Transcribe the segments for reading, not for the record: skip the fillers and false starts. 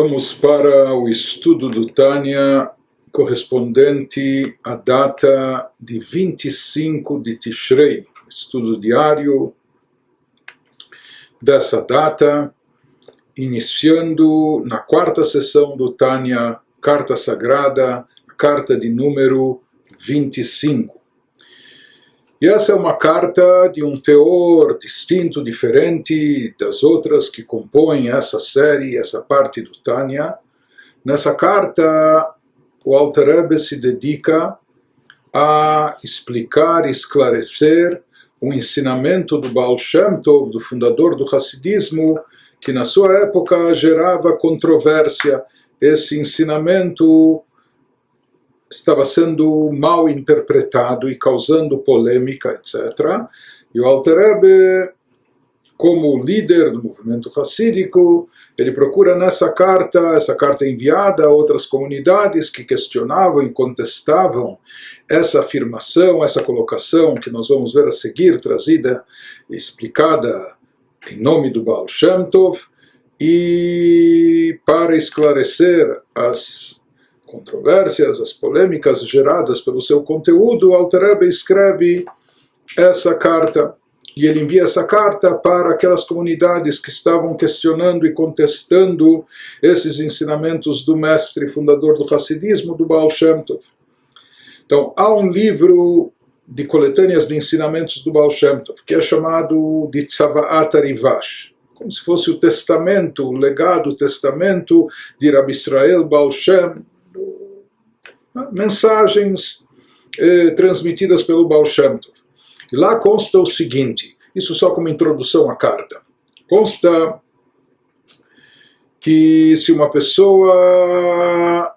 Vamos para o estudo do Tânia, correspondente à data de 25 de Tishrei, estudo diário dessa data, iniciando na quarta sessão do Tânia, carta sagrada, carta de número 25. E essa é uma carta de um teor distinto, diferente das outras que compõem essa série, essa parte do Tânia. Nessa carta, o Alter Rebbe se dedica a explicar e esclarecer o ensinamento do Baal Shem Tov, do fundador do Hassidismo, que na sua época gerava controvérsia. Esse ensinamento estava sendo mal interpretado e causando polêmica, etc. E o Alter Rebbe, como líder do movimento hassídico, ele procura nessa carta, essa carta enviada a outras comunidades que questionavam e contestavam essa afirmação, essa colocação que nós vamos ver a seguir, trazida e explicada em nome do Baal Shem Tov, e para esclarecer as controvérsias, as polêmicas geradas pelo seu conteúdo, o Alter Rebbe escreve essa carta. E ele envia essa carta para aquelas comunidades que estavam questionando e contestando esses ensinamentos do mestre fundador do Hassidismo, do Baal Shem Tov. Então, há um livro de coletâneas de ensinamentos do Baal Shem Tov, que é chamado de Tzavaat Arivash, como se fosse o testamento, o legado, o testamento de Rabbi Israel Baal Shem, mensagens transmitidas pelo Baal Shem Tov. E lá consta o seguinte, isso só como introdução à carta. Consta que se uma pessoa,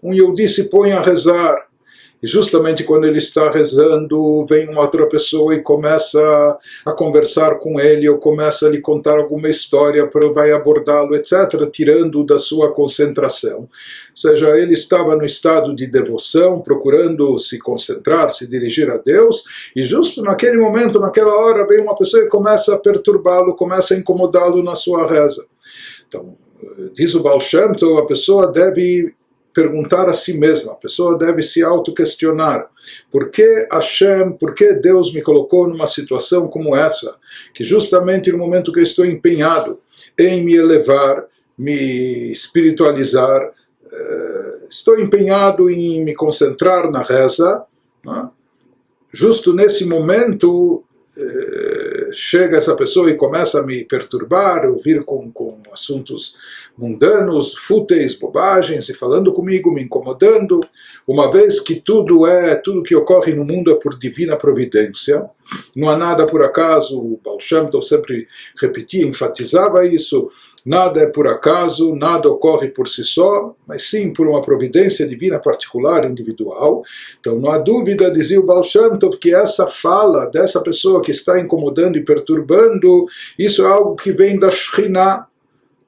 um Yehudi se põe a rezar, e justamente quando ele está rezando, vem uma outra pessoa e começa a conversar com ele, ou começa a lhe contar alguma história, vai abordá-lo, etc., tirando-o da sua concentração. Ou seja, ele estava no estado de devoção, procurando se concentrar, se dirigir a Deus, e justo naquele momento, naquela hora, vem uma pessoa e começa a perturbá-lo, começa a incomodá-lo na sua reza. Então, diz o Baal Shem Tov, a pessoa deve perguntar a si mesma, a pessoa deve se auto-questionar. Por que Hashem, por que Deus me colocou numa situação como essa? Que justamente no momento que eu estou empenhado em me elevar, me espiritualizar, estou empenhado em me concentrar na reza, né? Justo nesse momento chega essa pessoa e começa a me perturbar, vir com assuntos mundanos, fúteis, bobagens, e falando comigo, me incomodando, uma vez que tudo que ocorre no mundo é por divina providência, não há nada por acaso, o Baal Shem Tov sempre repetia, enfatizava isso, nada é por acaso, nada ocorre por si só, mas sim por uma providência divina particular, individual. Então não há dúvida, dizia o Baal Shem Tov, que essa fala dessa pessoa que está incomodando e perturbando, isso é algo que vem da Shekhinah.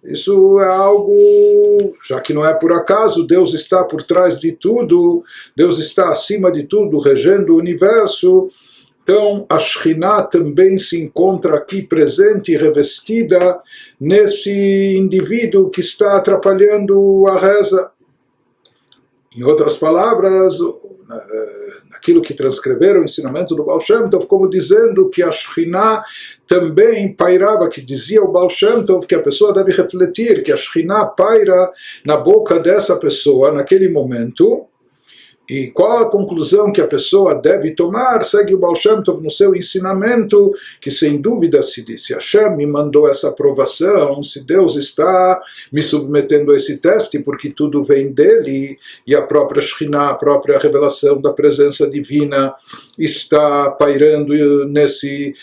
Isso é algo, já que não é por acaso, Deus está por trás de tudo, Deus está acima de tudo, regendo o universo. Então a Shekhinah também se encontra aqui presente e revestida nesse indivíduo que está atrapalhando a reza. Em outras palavras, naquilo que transcreveram o ensinamento do Baal Shem Tov, como dizendo que a Shekhinah também pairava, que dizia o Baal Shem Tov que a pessoa deve refletir, que a Shekhinah paira na boca dessa pessoa naquele momento. E qual a conclusão que a pessoa deve tomar? Segue o Baal Shem Tov no seu ensinamento, que sem dúvida se Hashem me mandou essa aprovação, se Deus está me submetendo a esse teste, porque tudo vem dele, e a própria Shekhinah, a própria revelação da presença divina está pairando nesse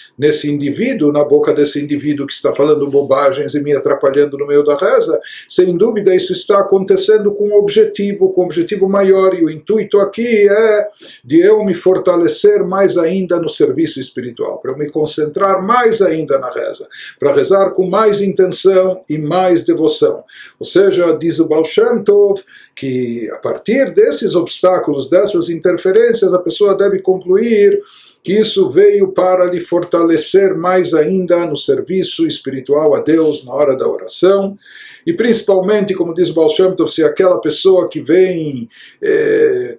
indivíduo, na boca desse indivíduo que está falando bobagens e me atrapalhando no meio da reza. Sem dúvida isso está acontecendo com um objetivo maior, e o intuito aqui é de eu me fortalecer mais ainda no serviço espiritual, para eu me concentrar mais ainda na reza, para rezar com mais intenção e mais devoção. Ou seja, diz o Baal Shem Tov que a partir desses obstáculos, dessas interferências, a pessoa deve concluir que isso veio para lhe fortalecer mais ainda no serviço espiritual a Deus na hora da oração, e principalmente, como diz Baal Shem Tov, se aquela pessoa que vem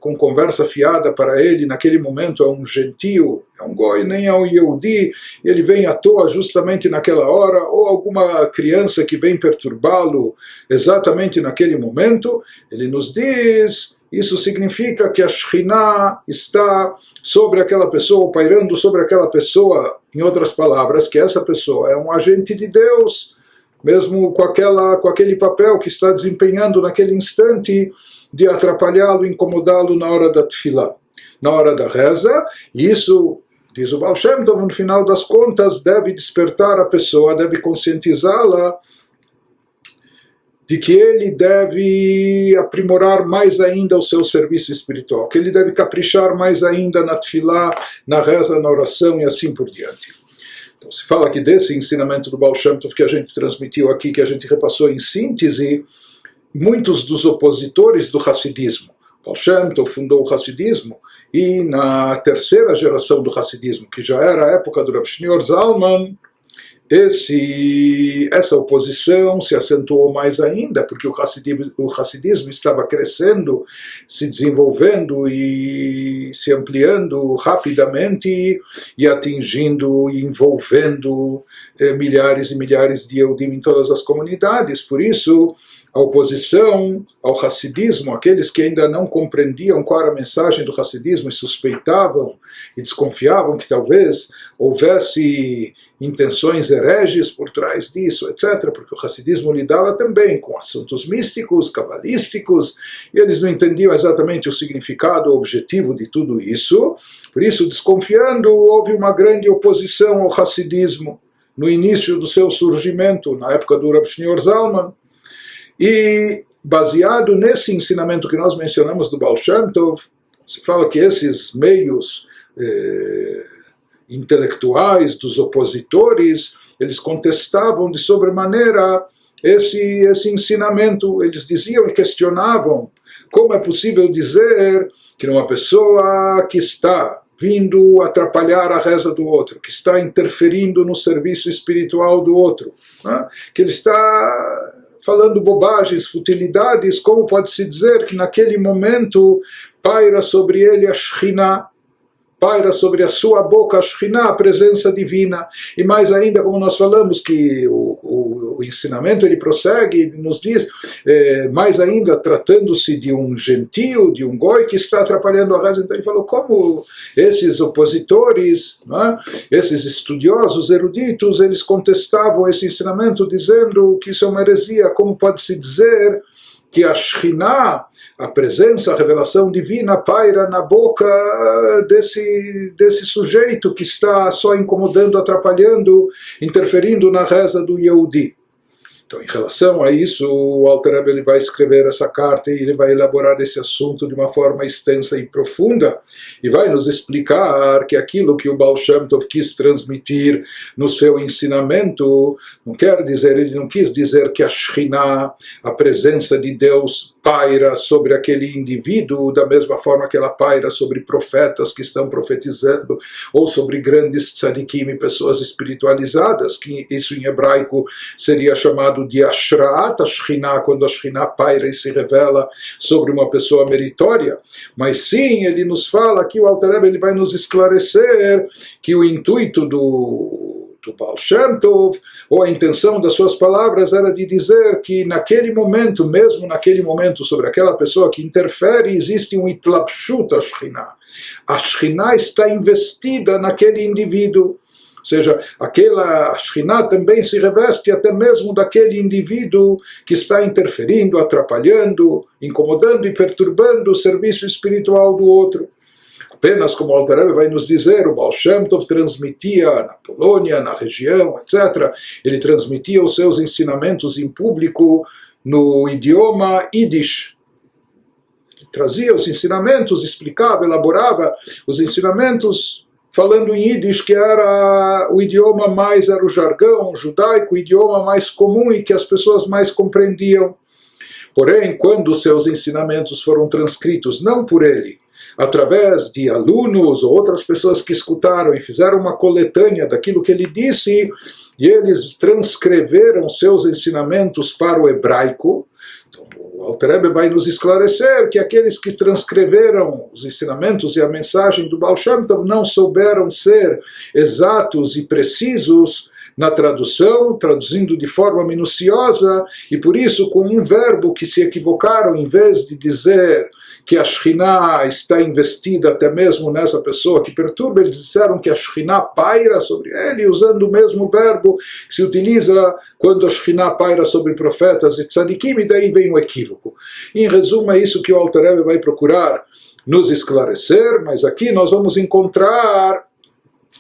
com conversa fiada para ele, naquele momento é um gentio, é um goi, nem é um Yehudi, ele vem à toa justamente naquela hora, ou alguma criança que vem perturbá-lo exatamente naquele momento, ele nos diz... Isso significa que a Shekhinah está sobre aquela pessoa, pairando sobre aquela pessoa, em outras palavras, que essa pessoa é um agente de Deus, mesmo com aquele papel que está desempenhando naquele instante de atrapalhá-lo, incomodá-lo na hora da tefilá, na hora da reza, e isso, diz o Baal Shem Tov, no final das contas, deve despertar a pessoa, deve conscientizá-la de que ele deve aprimorar mais ainda o seu serviço espiritual, que ele deve caprichar mais ainda na tefilá, na reza, na oração e assim por diante. Então se fala aqui desse ensinamento do Baal Shem Tov que a gente transmitiu aqui, que a gente repassou em síntese, muitos dos opositores do Hassidismo. Baal Shem Tov fundou o Hassidismo, e na terceira geração do Hassidismo, que já era a época do Rav Shneur Zalman, essa oposição se acentuou mais ainda, porque o Hassidismo estava crescendo, se desenvolvendo e se ampliando rapidamente e atingindo e envolvendo milhares e milhares de Yehudim em todas as comunidades. Por isso, a oposição ao Hassidismo, aqueles que ainda não compreendiam qual era a mensagem do Hassidismo e suspeitavam e desconfiavam que talvez houvesse intenções hereges por trás disso, etc., porque o Hassidismo lidava também com assuntos místicos, cabalísticos, e eles não entendiam exatamente o significado, o objetivo de tudo isso. Por isso, desconfiando, houve uma grande oposição ao Hassidismo no início do seu surgimento, na época do Rav Shneur Zalman. E, baseado nesse ensinamento que nós mencionamos do Baal Shem Tov, se fala que esses meios intelectuais dos opositores, eles contestavam de sobremaneira esse ensinamento. Eles diziam e questionavam como é possível dizer que uma pessoa que está vindo atrapalhar a reza do outro, que está interferindo no serviço espiritual do outro, né? Que ele está falando bobagens, futilidades, como pode-se dizer que naquele momento paira sobre ele a Shekhinah, paira sobre a sua boca a Shekhinah, a presença divina. E mais ainda, como nós falamos, que o ensinamento ele prossegue, nos diz, mais ainda, tratando-se de um gentio, de um goi que está atrapalhando a reza. Então ele falou, como esses opositores, né, esses estudiosos, eruditos, eles contestavam esse ensinamento, dizendo que isso é uma heresia. Como pode-se dizer que a Shekhinah, a presença, a revelação divina, paira na boca desse sujeito que está só incomodando, atrapalhando, interferindo na reza do Yehudi. Então, em relação a isso, o Alter Rebbe ele vai escrever essa carta e ele vai elaborar esse assunto de uma forma extensa e profunda e vai nos explicar que aquilo que o Baal Shem Tov quis transmitir no seu ensinamento não quer dizer, ele não quis dizer que a Shekhinah, a presença de Deus, paira sobre aquele indivíduo da mesma forma que ela paira sobre profetas que estão profetizando ou sobre grandes tzadikim, pessoas espiritualizadas, que isso em hebraico seria chamado de Ashraat Shekhinah, quando a Shekhinah paira e se revela sobre uma pessoa meritória. Mas sim, ele nos fala aqui, o Alter Rebbe ele vai nos esclarecer que o intuito do Baal Shem Tov, ou a intenção das suas palavras era de dizer que naquele momento, mesmo naquele momento, sobre aquela pessoa que interfere, existe um itlapshut a Shekhinah. A Shekhinah está investida naquele indivíduo. Ou seja, a Shekhinah também se reveste até mesmo daquele indivíduo que está interferindo, atrapalhando, incomodando e perturbando o serviço espiritual do outro. Apenas como o Alter Rebbe vai nos dizer, o Baal Shem Tov transmitia na Polônia, na região, etc. Ele transmitia os seus ensinamentos em público no idioma Yiddish. Ele trazia os ensinamentos, explicava, elaborava os ensinamentos falando em Yiddish, que era o idioma mais, era o jargão judaico, o idioma mais comum e que as pessoas mais compreendiam. Porém, quando seus ensinamentos foram transcritos, não por ele, através de alunos ou outras pessoas que escutaram e fizeram uma coletânea daquilo que ele disse, e eles transcreveram seus ensinamentos para o hebraico. Então, o Alter Rebbe vai nos esclarecer que aqueles que transcreveram os ensinamentos e a mensagem do Baal Shem Tov não souberam ser exatos e precisos na tradução, traduzindo de forma minuciosa, e por isso com um verbo que se equivocaram, em vez de dizer que a Shekhinah está investida até mesmo nessa pessoa que perturba, eles disseram que a Shekhinah paira sobre ele, usando o mesmo verbo que se utiliza quando a Shekhinah paira sobre profetas e tzadikim, e daí vem o equívoco. Em resumo, é isso que o Alter Rebbe vai procurar nos esclarecer, mas aqui nós vamos encontrar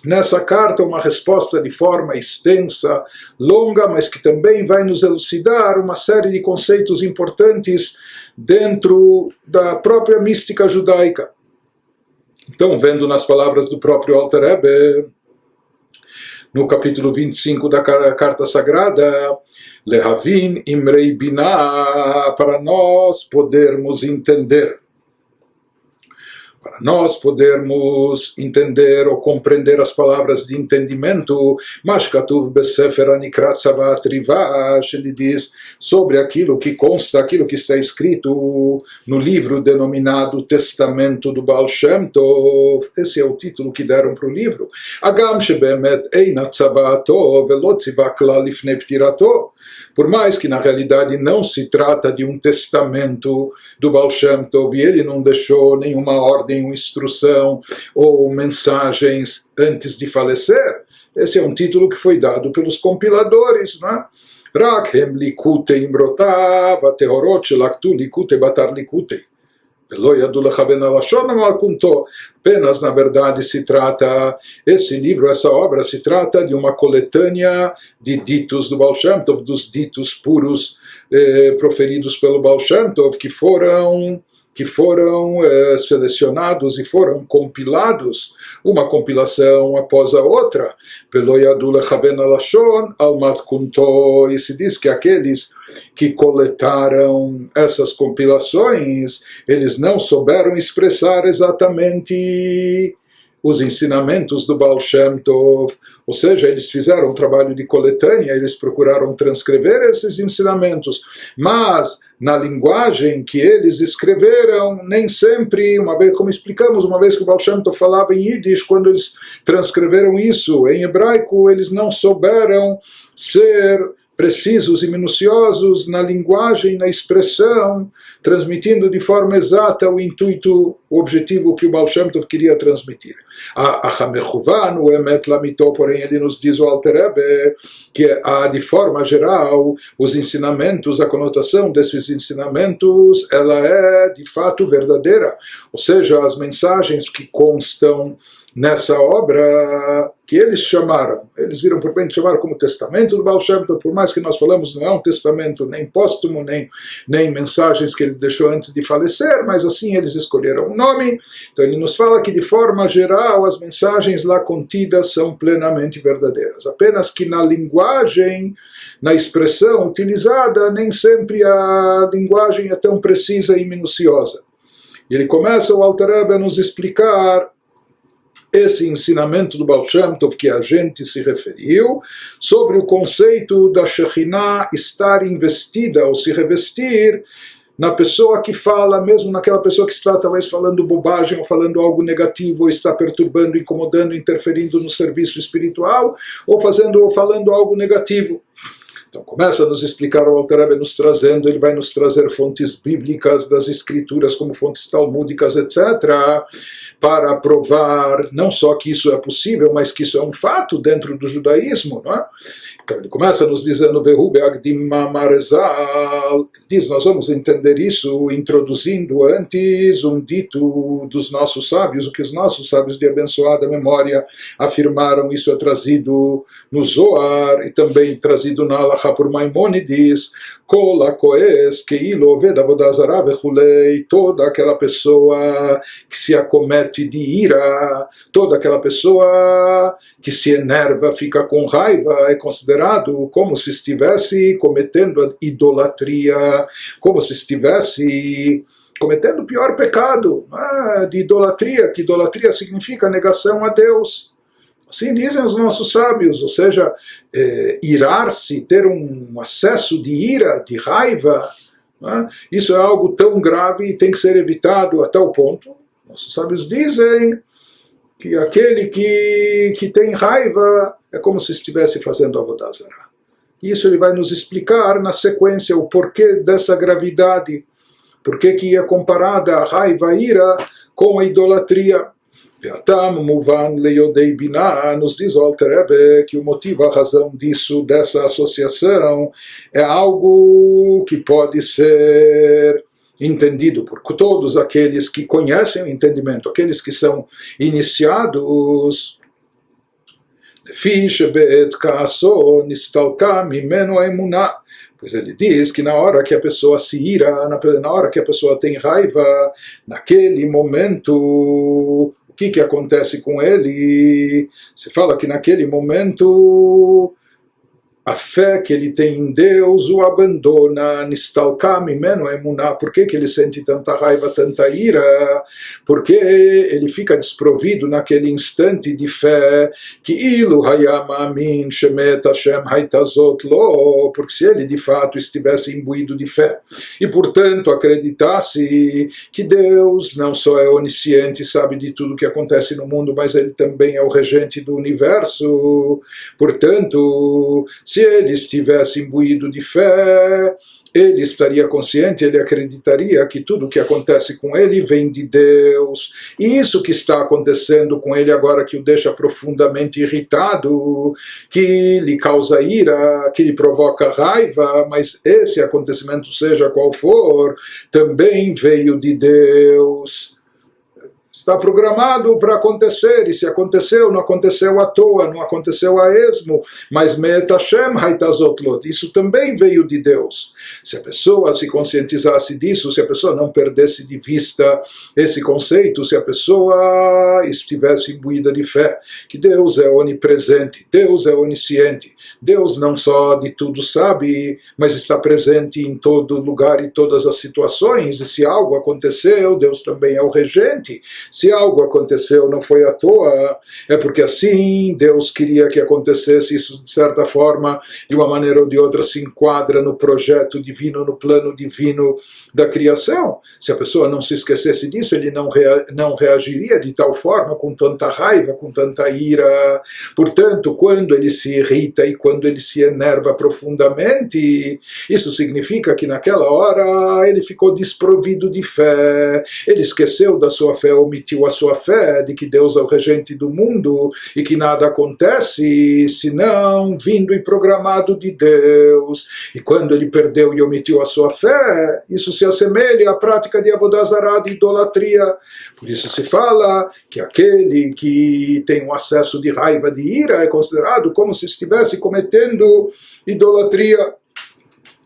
nessa carta uma resposta de forma extensa, longa, mas que também vai nos elucidar uma série de conceitos importantes dentro da própria mística judaica. Então, vendo nas palavras do próprio Alter Rebbe, no capítulo 25 da carta sagrada, Lehavin Imrei Binah, para nós podermos entender. Para nós podermos entender ou compreender as palavras de entendimento, Mashkatuv Besefer Anikrat Tzavat Rivash, ele diz sobre aquilo que consta, aquilo que está escrito no livro denominado Testamento do Baal Shem Tov. Esse é o título que deram para o livro. Agam Shebemet Einat Tzavato Velot Tziva Klal Lifnei Ptirato. Por mais que na realidade não se trata de um testamento do Baal Shem Tov, e ele não deixou nenhuma ordem, uma instrução ou mensagens antes de falecer, esse é um título que foi dado pelos compiladores, não é? Rak hem likutei imrotav atehorot shelaktu likutei batar likutei. Apenas, na verdade, se trata, esse livro, essa obra, se trata de uma coletânea de ditos do Baal Shem Tov, dos ditos puros proferidos pelo Baal Shem Tov, que foram selecionados e foram compilados, uma compilação após a outra, e se diz que aqueles que coletaram essas compilações, eles não souberam expressar exatamente os ensinamentos do Baal Shem Tov, ou seja, eles fizeram um trabalho de coletânea, eles procuraram transcrever esses ensinamentos, mas na linguagem que eles escreveram, nem sempre, uma vez, como explicamos, uma vez que o Baal Shem Tov falava em Yiddish, quando eles transcreveram isso em hebraico, eles não souberam ser precisos e minuciosos na linguagem, na expressão, transmitindo de forma exata o intuito, o objetivo que o Baal Shem Tov queria transmitir. O Emet Lamito, porém, ele nos diz o Alter Rebbe que de forma geral, os ensinamentos, a conotação desses ensinamentos, ela é de fato verdadeira. Ou seja, as mensagens que constam nessa obra que eles chamaram, eles viram por bem chamaram como testamento do Baal Shem Tov, por mais que nós falamos, não é um testamento nem póstumo, nem mensagens que ele deixou antes de falecer, mas assim eles escolheram um nome. Então ele nos fala que de forma geral as mensagens lá contidas são plenamente verdadeiras, apenas que na linguagem, na expressão utilizada, nem sempre a linguagem é tão precisa e minuciosa. E ele começa o Alter Rebbe a nos explicar esse ensinamento do Baal Shem Tov que a gente se referiu, sobre o conceito da Shekhinah estar investida ou se revestir na pessoa que fala, mesmo naquela pessoa que está talvez falando bobagem ou falando algo negativo, ou está perturbando, incomodando, interferindo no serviço espiritual, ou falando algo negativo. Então começa a nos explicar o Alter Rebbe ele vai nos trazer fontes bíblicas das escrituras como fontes talmúdicas, etc., para provar não só que isso é possível, mas que isso é um fato dentro do judaísmo, não é? Então ele começa nos dizendo, diz, nós vamos entender isso introduzindo antes um dito dos nossos sábios, o que os nossos sábios de abençoada memória afirmaram. Isso é trazido no Zohar e também trazido na Halachá por Maimônides, Kol hakoes keilo oved avodah zarah vechulei, toda aquela pessoa que se acomete de ira, toda aquela pessoa que se enerva, fica com raiva, é considerado como se estivesse cometendo a idolatria, como se estivesse cometendo o pior pecado de idolatria, que idolatria significa negação a Deus. Assim dizem os nossos sábios, ou seja, irar-se, ter um acesso de ira, de raiva, isso é algo tão grave e tem que ser evitado a tal ponto. Nossos sábios dizem que aquele que tem raiva é como se estivesse fazendo Avodah Zarah. Isso ele vai nos explicar na sequência o porquê dessa gravidade, por que é comparada a raiva, a ira, com a idolatria. Ve'atam muvan leyodei binah, nos diz o Alter Rebbe que o motivo, a razão disso, dessa associação, é algo que pode ser entendido por todos aqueles que conhecem o entendimento, aqueles que são iniciados. Pois ele diz que na hora que a pessoa se ira, na hora que a pessoa tem raiva, naquele momento, o que acontece com ele? Se fala que naquele momento a fé que ele tem em Deus o abandona, nistalka mimeno emuná. Por que ele sente tanta raiva, tanta ira? Porque ele fica desprovido naquele instante de fé, que ilu hayam amin shemet Hashem haitazot lo, porque se ele de fato estivesse imbuído de fé, e portanto acreditasse que Deus não só é onisciente, sabe de tudo que acontece no mundo, mas ele também é o regente do universo, portanto, se ele estivesse imbuído de fé, ele estaria consciente, ele acreditaria que tudo o que acontece com ele vem de Deus. E isso que está acontecendo com ele agora, que o deixa profundamente irritado, que lhe causa ira, que lhe provoca raiva, mas esse acontecimento, seja qual for, também veio de Deus. Está programado para acontecer, e se aconteceu, não aconteceu à toa, não aconteceu a esmo, mas Met Hashem haitazot lot, isso também veio de Deus. Se a pessoa se conscientizasse disso, se a pessoa não perdesse de vista esse conceito, se a pessoa estivesse imbuída de fé, que Deus é onipresente, Deus é onisciente, Deus não só de tudo sabe, mas está presente em todo lugar e todas as situações, e se algo aconteceu, Deus também é o regente. Se algo aconteceu, não foi à toa, é porque assim Deus queria que acontecesse. Isso, de certa forma, de uma maneira ou de outra, se enquadra no projeto divino, no plano divino da criação. Se a pessoa não se esquecesse disso, ele não reagiria de tal forma, com tanta raiva, com tanta ira. Portanto, quando ele se irrita e quando ele se enerva profundamente, isso significa que naquela hora ele ficou desprovido de fé, ele esqueceu da sua fé, omitiu a sua fé de que Deus é o regente do mundo e que nada acontece senão vindo e programado de Deus. E quando ele perdeu e omitiu a sua fé, isso se assemelha à prática de Avodah Zarah, de idolatria. Por isso se fala que aquele que tem um acesso de raiva, de ira, é considerado como se estivesse cometendo idolatria.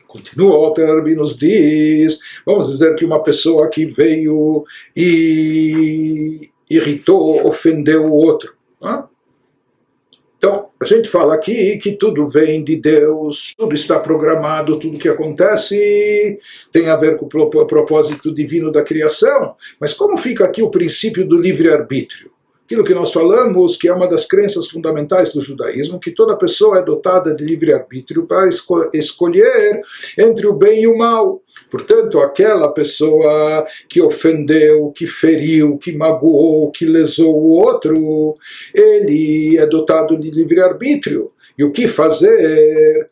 Continua, o Alter Rebbe nos diz, vamos dizer que uma pessoa que veio e irritou, ofendeu o outro. Então, a gente fala aqui que tudo vem de Deus, tudo está programado, tudo que acontece tem a ver com o propósito divino da criação. Mas como fica aqui o princípio do livre-arbítrio? Aquilo que nós falamos, que é uma das crenças fundamentais do judaísmo, que toda pessoa é dotada de livre-arbítrio para escolher entre o bem e o mal. Portanto, aquela pessoa que ofendeu, que feriu, que magoou, que lesou o outro, ele é dotado de livre-arbítrio. E o que fazer?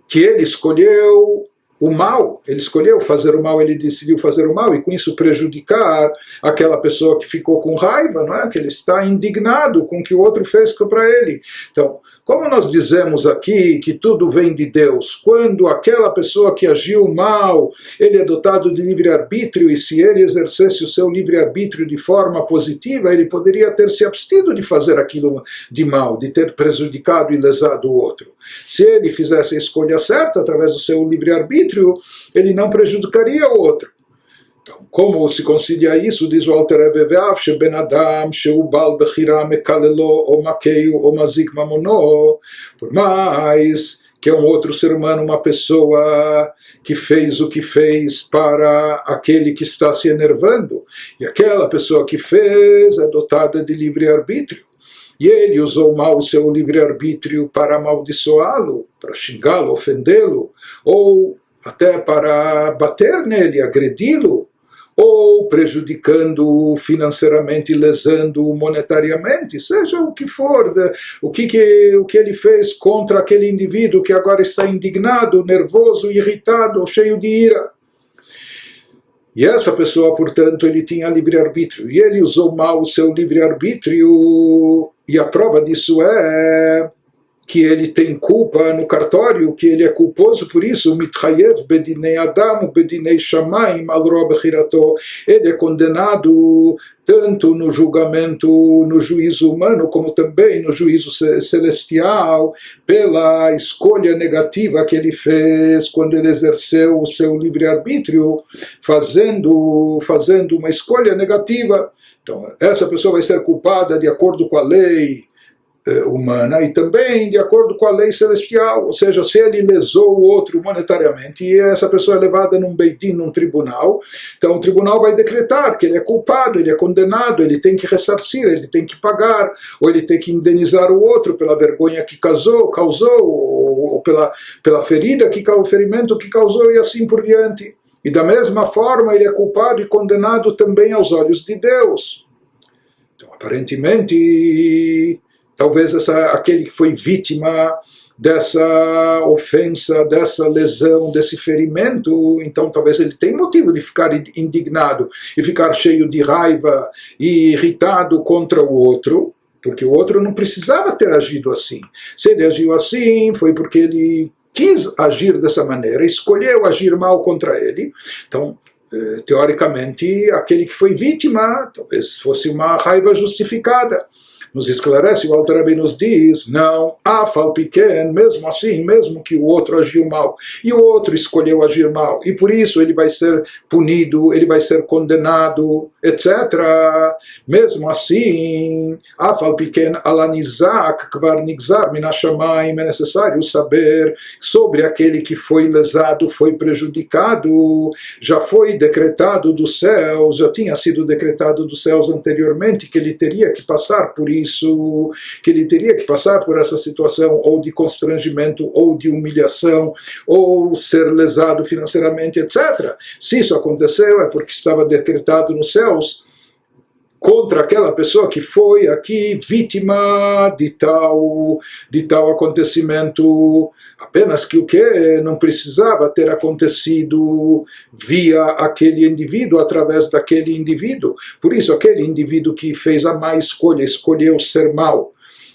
Que ele escolheu o mal, ele escolheu fazer o mal, ele decidiu fazer o mal, e com isso prejudicar aquela pessoa que ficou com raiva, não é? Que ele está indignado com o que o outro fez para ele. Então, como nós dizemos aqui que tudo vem de Deus, quando aquela pessoa que agiu mal, ele é dotado de livre-arbítrio, e se ele exercesse o seu livre-arbítrio de forma positiva, ele poderia ter se abstido de fazer aquilo de mal, de ter prejudicado e lesado o outro. Se ele fizesse a escolha certa, através do seu livre-arbítrio, ele não prejudicaria o outro. Então, como se concilia isso, diz o Alter Rebbe, ve'af sheben adam shehu bal bechira mekalelo o makeio o mazik mamono, por mais que é um outro ser humano, uma pessoa que fez o que fez para aquele que está se enervando, e aquela pessoa que fez é dotada de livre-arbítrio, e ele usou mal o seu livre-arbítrio para amaldiçoá-lo, para xingá-lo, ofendê-lo, ou até para bater nele, agredi-lo, ou prejudicando financeiramente, lesando monetariamente, seja o que for, o que ele fez contra aquele indivíduo que agora está indignado, nervoso, irritado, cheio de ira. E essa pessoa, portanto, ele tinha livre-arbítrio, e ele usou mal o seu livre-arbítrio, e a prova disso é que ele tem culpa no cartório, que ele é culposo por isso, mitchayev bedinei adam bedinei shamayim al ro bechirato, ele é condenado tanto no julgamento, no juízo humano, como também no juízo celestial, pela escolha negativa que ele fez quando ele exerceu o seu livre-arbítrio, fazendo uma escolha negativa. Então, essa pessoa vai ser culpada de acordo com a lei humana e também de acordo com a lei celestial, ou seja, se ele lesou o outro monetariamente e essa pessoa é levada num beidin, num tribunal, então o tribunal vai decretar que ele é culpado, ele é condenado, ele tem que ressarcir, ele tem que pagar, ou ele tem que indenizar o outro pela vergonha que causou, ou pela ferida, o ferimento que causou e assim por diante. E da mesma forma ele é culpado e condenado também aos olhos de Deus. Então, aparentemente, talvez aquele que foi vítima dessa ofensa, dessa lesão, desse ferimento, então talvez ele tenha motivo de ficar indignado e ficar cheio de raiva e irritado contra o outro, porque o outro não precisava ter agido assim. Se ele agiu assim, foi porque ele quis agir dessa maneira, escolheu agir mal contra ele. Então, teoricamente, aquele que foi vítima, talvez fosse uma raiva justificada. Nos esclarece, o Alter Rebbe nos diz, não, afal pequeno, mesmo assim, mesmo que o outro agiu mal, e o outro escolheu agir mal, e por isso ele vai ser punido, ele vai ser condenado, etc. Mesmo assim, afal pequeno, alanizak, kvar nigzar, minashamayim, é necessário saber sobre aquele que foi lesado, foi prejudicado, já foi decretado dos céus, já tinha sido decretado dos céus anteriormente, que ele teria que passar por isso, que ele teria que passar por essa situação ou de constrangimento, ou de humilhação, ou ser lesado financeiramente, etc. Se isso aconteceu, é porque estava decretado nos céus contra aquela pessoa que foi aqui vítima de tal acontecimento, apenas que o que não precisava ter acontecido via aquele indivíduo, através daquele indivíduo. Por isso, aquele indivíduo que fez a má escolha, escolheu ser mau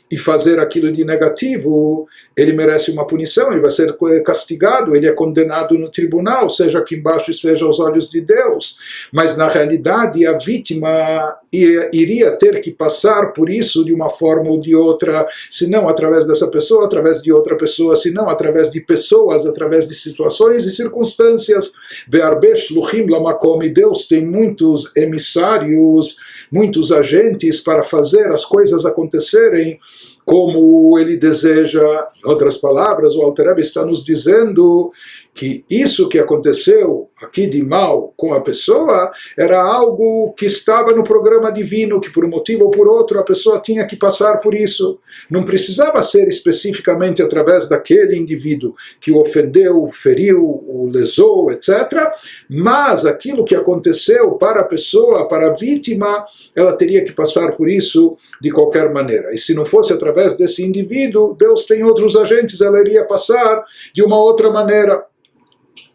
e fazer aquilo de negativo, ele merece uma punição, ele vai ser castigado, ele é condenado no tribunal, seja aqui embaixo, seja aos olhos de Deus. Mas, na realidade, a vítima iria ter que passar por isso de uma forma ou de outra, se não através dessa pessoa, através de outra pessoa, se não através de pessoas, através de situações e circunstâncias. Ve'arbe shluchim lamakom, e Deus tem muitos emissários, muitos agentes para fazer as coisas acontecerem como ele deseja. Em outras palavras, o Alter Rebbe está nos dizendo que isso que aconteceu aqui de mal com a pessoa era algo que estava no programa divino, que por um motivo ou por outro a pessoa tinha que passar por isso. Não precisava ser especificamente através daquele indivíduo que o ofendeu, o feriu, o lesou, etc. Mas aquilo que aconteceu para a pessoa, para a vítima, ela teria que passar por isso de qualquer maneira. E se não fosse através desse indivíduo, Deus tem outros agentes, ela iria passar de uma outra maneira.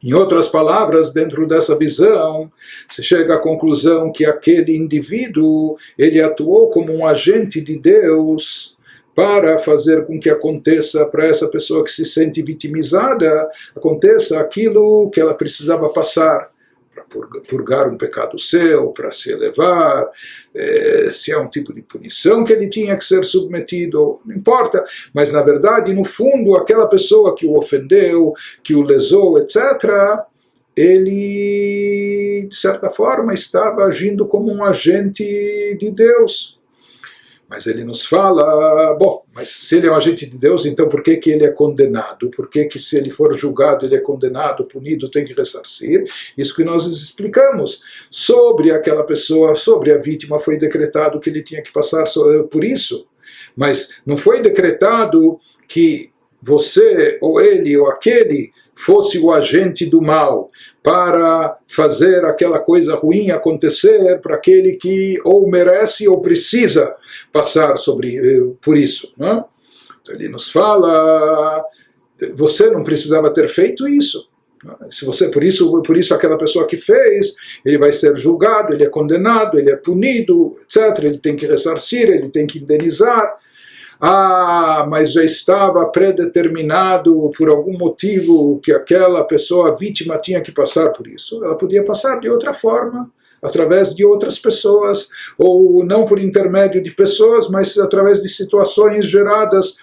Em outras palavras, dentro dessa visão, se chega à conclusão que aquele indivíduo, ele atuou como um agente de Deus para fazer com que aconteça para essa pessoa que se sente vitimizada, aconteça aquilo que ela precisava passar, para purgar um pecado seu, para se elevar, se é um tipo de punição que ele tinha que ser submetido, não importa, mas na verdade, no fundo, aquela pessoa que o ofendeu, que o lesou, etc., ele, de certa forma, estava agindo como um agente de Deus. Mas ele nos fala, bom, mas se ele é um agente de Deus, então por que ele é condenado? Por que se ele for julgado, ele é condenado, punido, tem que ressarcir? Isso que nós explicamos. Sobre aquela pessoa, sobre a vítima, foi decretado que ele tinha que passar por isso. Mas não foi decretado que você, ou ele, ou aquele, fosse o agente do mal para fazer aquela coisa ruim acontecer para aquele que ou merece ou precisa passar por isso. Não? Então ele nos fala, você não precisava ter feito isso. Se você, por isso aquela pessoa que fez, ele vai ser julgado, ele é condenado, ele é punido, etc. Ele tem que ressarcir, ele tem que indenizar. Mas já estava predeterminado por algum motivo que aquela pessoa, a vítima, tinha que passar por isso. Ela podia passar de outra forma, através de outras pessoas, ou não por intermédio de pessoas, mas através de situações geradas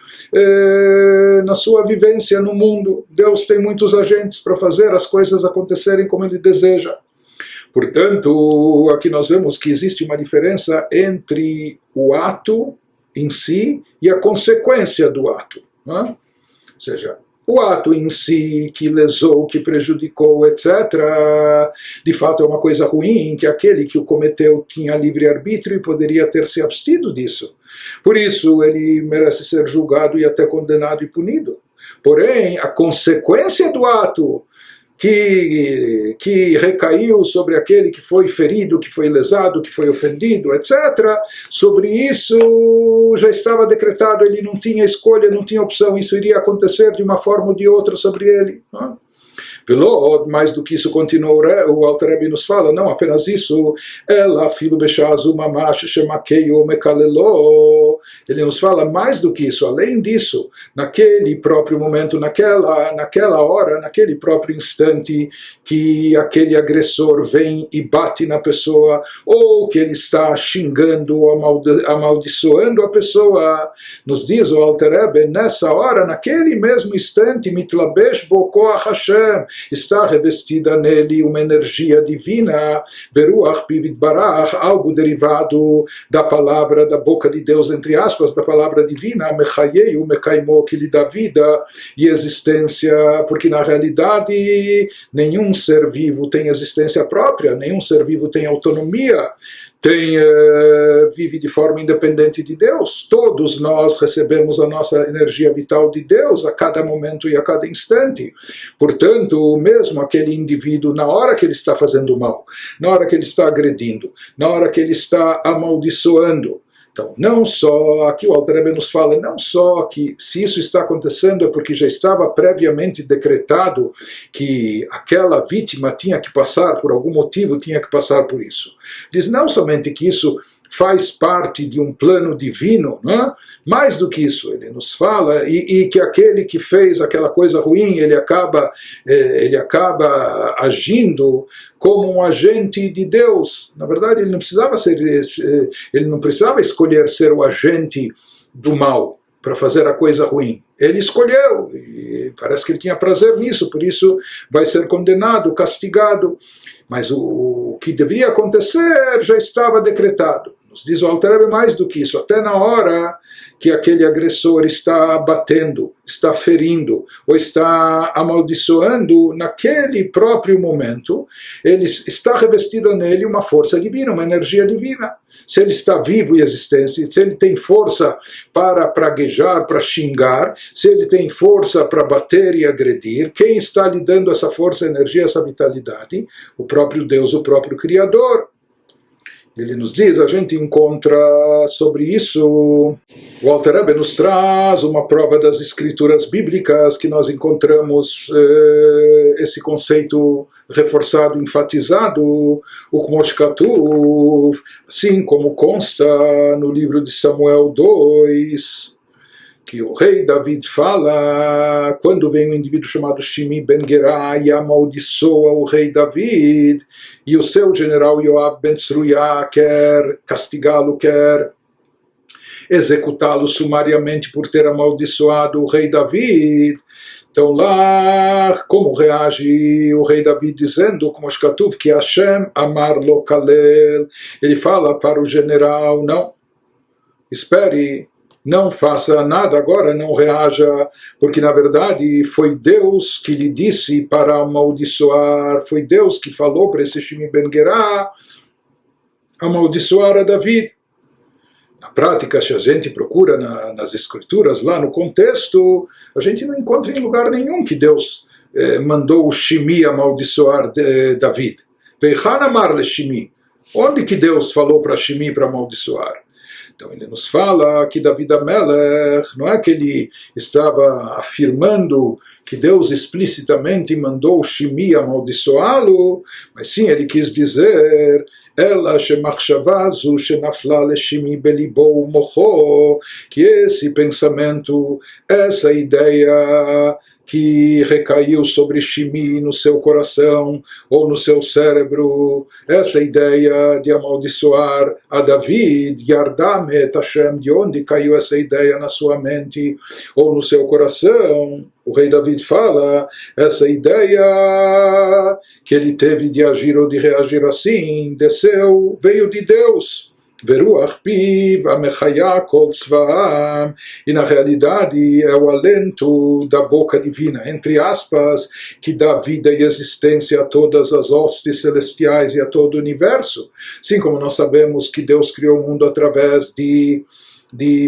na sua vivência no mundo. Deus tem muitos agentes para fazer as coisas acontecerem como Ele deseja. Portanto, aqui nós vemos que existe uma diferença entre o ato em si e a consequência do ato. Não é? Ou seja, o ato em si que lesou, que prejudicou, etc., de fato é uma coisa ruim, que aquele que o cometeu tinha livre-arbítrio e poderia ter se abstido disso. Por isso ele merece ser julgado e até condenado e punido. Porém, a consequência do ato que recaiu sobre aquele que foi ferido, que foi lesado, que foi ofendido, etc., sobre isso já estava decretado, ele não tinha escolha, não tinha opção, isso iria acontecer de uma forma ou de outra sobre ele. Não? Pelo mais do que isso, continua o Alter Rebbe nos fala, não apenas isso, ela filo bechazu mamash shemakeio mekalelo. Ele nos fala mais do que isso, além disso, naquele próprio momento, naquela hora, naquele próprio instante que aquele agressor vem e bate na pessoa, ou que ele está xingando ou amaldiçoando a pessoa, nos diz o Alter Rebbe, nessa hora, naquele mesmo instante, mitlabesh bo koach Hashem, está revestida nele uma energia divina, Beruach Pivit Barach, algo derivado da palavra, da boca de Deus, entre aspas, da palavra divina, Mechayeu, Mekaimo, que lhe dá vida e existência, porque na realidade nenhum ser vivo tem existência própria, nenhum ser vivo tem autonomia, vive de forma independente de Deus. Todos nós recebemos a nossa energia vital de Deus a cada momento e a cada instante. Portanto, mesmo aquele indivíduo, na hora que ele está fazendo mal, na hora que ele está agredindo, na hora que ele está amaldiçoando, então, não só, aqui o Alter Rebbe nos fala, não só que se isso está acontecendo é porque já estava previamente decretado que aquela vítima tinha que passar, por algum motivo tinha que passar por isso. Diz não somente que isso faz parte de um plano divino, não é? Mais do que isso, ele nos fala, e que aquele que fez aquela coisa ruim, ele acaba agindo como um agente de Deus. Na verdade, ele não precisava escolher ser o agente do mal para fazer a coisa ruim. Ele escolheu, e parece que ele tinha prazer nisso, por isso vai ser condenado, castigado. Mas o que deveria acontecer já estava decretado. Nos diz o Alter Rebbe mais do que isso, até na hora que aquele agressor está batendo, está ferindo, ou está amaldiçoando, naquele próprio momento, ele está revestida nele uma força divina, uma energia divina. Se ele está vivo e existente, se ele tem força para praguejar, para xingar, se ele tem força para bater e agredir, quem está lhe dando essa força, energia, essa vitalidade? O próprio Deus, o próprio Criador. Ele nos diz, a gente encontra sobre isso, o Alter Rebbe nos traz uma prova das escrituras bíblicas que nós encontramos esse conceito reforçado, enfatizado, o Kmosh Katuv, assim como consta no livro de Samuel 2, que o rei David fala, quando vem um indivíduo chamado Shimi ben Gerá e amaldiçoa o rei David, e o seu general Yoav ben Tzruya quer castigá-lo, quer executá-lo sumariamente por ter amaldiçoado o rei David. Então lá, como reage o rei David dizendo, como Shkatuv, que Hashem amar lo kalel, ele fala para o general, não, espere, não faça nada agora, não reaja, porque na verdade foi Deus que lhe disse para amaldiçoar, foi Deus que falou para esse Shimi Ben Gerá amaldiçoar a David. Na prática, se a gente procura nas escrituras, lá no contexto, a gente não encontra em lugar nenhum que Deus mandou o Shimi amaldiçoar David. Veichan amar le Shimi. Onde que Deus falou para Shimi para amaldiçoar? Então ele nos fala que David Amelech, não é que ele estava afirmando que Deus explicitamente mandou Shimi amaldiçoá-lo, mas sim ele quis dizer ela shemachshavazu shenafla leshimi belibo mocho, que esse pensamento, essa ideia que recaiu sobre Shimi no seu coração ou no seu cérebro, essa ideia de amaldiçoar a David, Yardam et Hashem, de onde caiu essa ideia na sua mente ou no seu coração? O rei David fala, essa ideia que ele teve de agir ou de reagir assim, desceu, veio de Deus. Veruach piv amechaya kol tzvaam, e na realidade é o alento da boca divina, entre aspas, que dá vida e existência a todas as hostes celestiais e a todo o universo. Assim como nós sabemos que Deus criou o mundo através de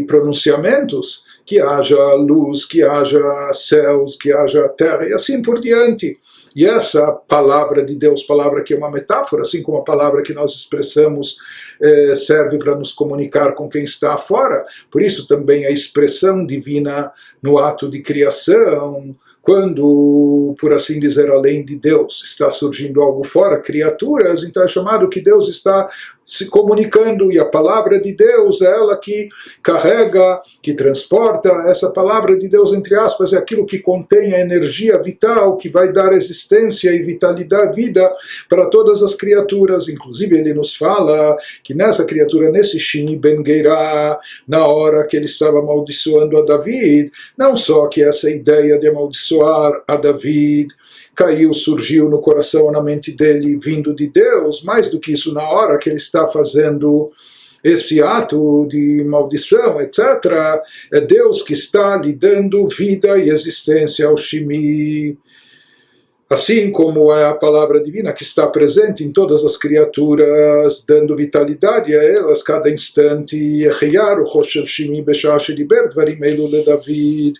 pronunciamentos, que haja luz, que haja céus, que haja terra e assim por diante. E essa palavra de Deus, palavra que é uma metáfora, assim como a palavra que nós expressamos serve para nos comunicar com quem está fora, por isso também a expressão divina no ato de criação, quando, por assim dizer, além de Deus, está surgindo algo fora, criaturas, então é chamado que Deus está se comunicando, e a palavra de Deus é ela que carrega, que transporta. Essa palavra de Deus, entre aspas, é aquilo que contém a energia vital, que vai dar existência e vitalidade, vida para todas as criaturas. Inclusive ele nos fala que nessa criatura, nesse Shimi Ben Gerá, na hora que ele estava amaldiçoando a David, não só que essa ideia de amaldiçoar a David caiu, surgiu no coração, na mente dele, vindo de Deus, mais do que isso, na hora que ele está fazendo esse ato de maldição, etc., é Deus que está lhe dando vida e existência ao Shimi. Assim como é a palavra divina que está presente em todas as criaturas, dando vitalidade a elas cada instante. Echeyar o Choshev Shimi Beshah Shediber Dvarim Elu LeDavid,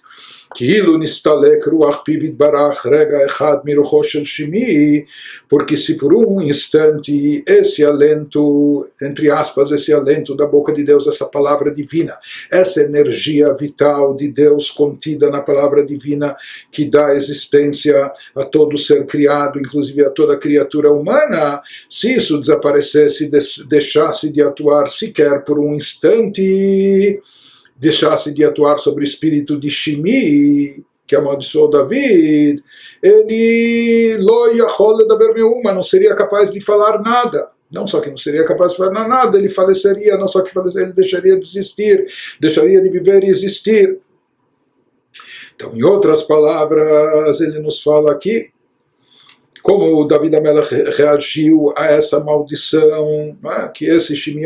כאילו נסתלק רוח פיו יתברך רגע אחד מרוחו של שמי, porque se por um instante esse alento, entre aspas, esse alento da boca de Deus, essa palavra divina, essa energia vital de Deus contida na palavra divina que dá existência a todo ser criado, inclusive a toda criatura humana, se isso desaparecesse, deixasse de atuar sequer por um instante, deixasse de atuar sobre o espírito de Shimi, que amaldiçoou David, ele não seria capaz de falar nada. Não só que não seria capaz de falar nada, ele faleceria, não só que faleceria, ele deixaria de existir, deixaria de viver e existir. Então, em outras palavras, ele nos fala aqui como o David Amelech reagiu a essa maldição, né, que esse Shimi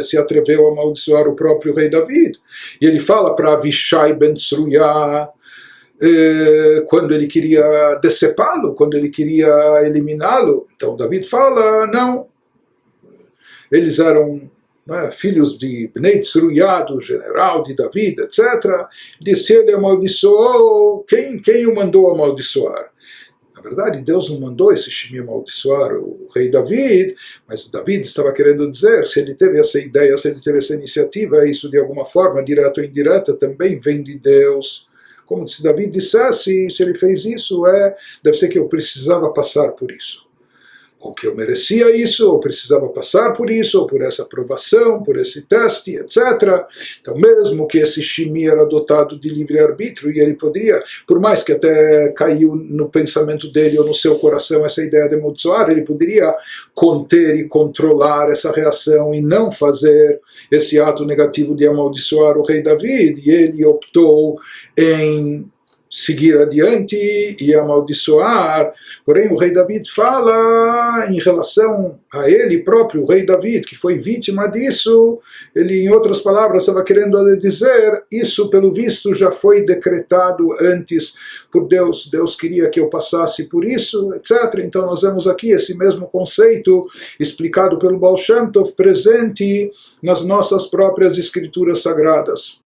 se atreveu a amaldiçoar o próprio rei David. E ele fala para Avishai ben Tzruya, quando ele queria decepá-lo, quando ele queria eliminá-lo. Então David fala, não, eles eram filhos de Bnei Tzruya, do general de David, etc. Disse, ele amaldiçoou, quem o mandou amaldiçoar? Na verdade, Deus não mandou esse Shimi amaldiçoar o rei David, mas David estava querendo dizer, se ele teve essa ideia, se ele teve essa iniciativa, isso de alguma forma, direta ou indireta, também vem de Deus. Como se David dissesse, se ele fez isso, deve ser que eu precisava passar por isso. Ou que eu merecia isso, ou precisava passar por isso, ou por essa aprovação, por esse teste, etc. Então, mesmo que esse Shimi era dotado de livre-arbítrio, e ele poderia, por mais que até caiu no pensamento dele ou no seu coração essa ideia de amaldiçoar, ele poderia conter e controlar essa reação e não fazer esse ato negativo de amaldiçoar o rei David, e ele optou em seguir adiante e amaldiçoar. Porém, o rei David fala em relação a ele próprio, o rei David, que foi vítima disso. Ele, em outras palavras, estava querendo dizer, isso pelo visto já foi decretado antes por Deus. Deus queria que eu passasse por isso, etc. Então nós vemos aqui esse mesmo conceito explicado pelo Baal Shem Tov, presente nas nossas próprias escrituras sagradas.